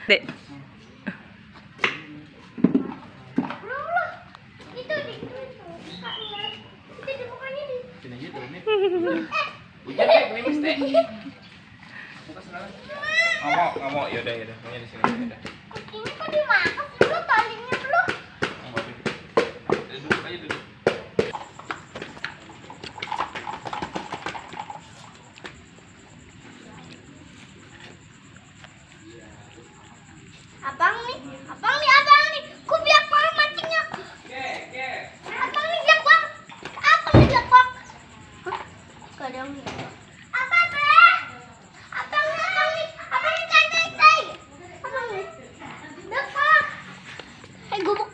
Dek. Nggak mau, yaudah, pokoknya di sini, yaudah. Kucingnya kok dimakan sih, bro? Talinya belum. Duduk aja dulu. Abang nih. Kok biak banget mancingnya? Abang nih biak banget. Hah? Gak ada yang biak. Apa, Bre? Abang nih, tay. Abang nih. Dekat. Gubuk.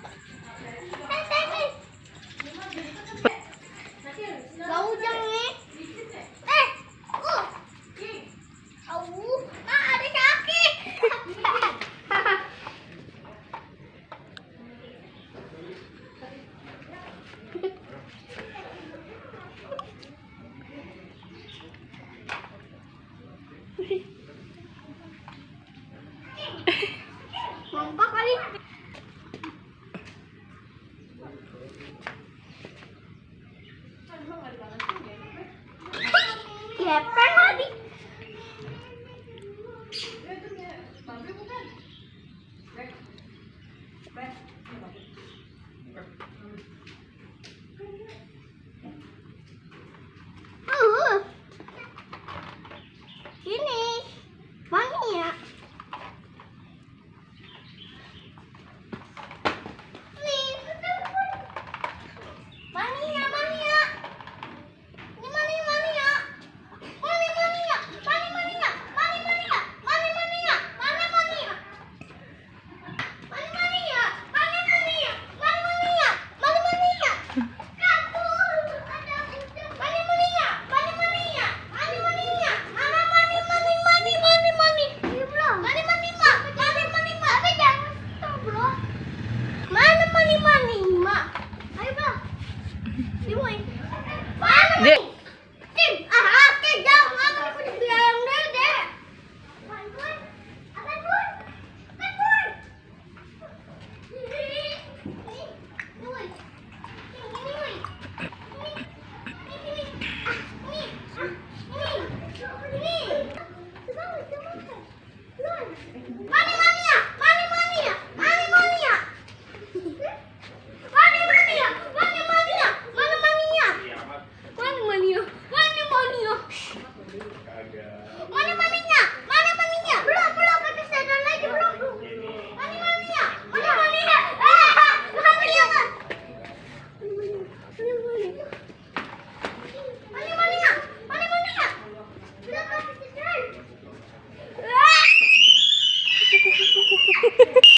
Tay. Gak ujang nih. Ada kaki. Mampak kali. Gepeng lagi. Ini wangi ya. Nih, mania. Ini mania. Dek. Mana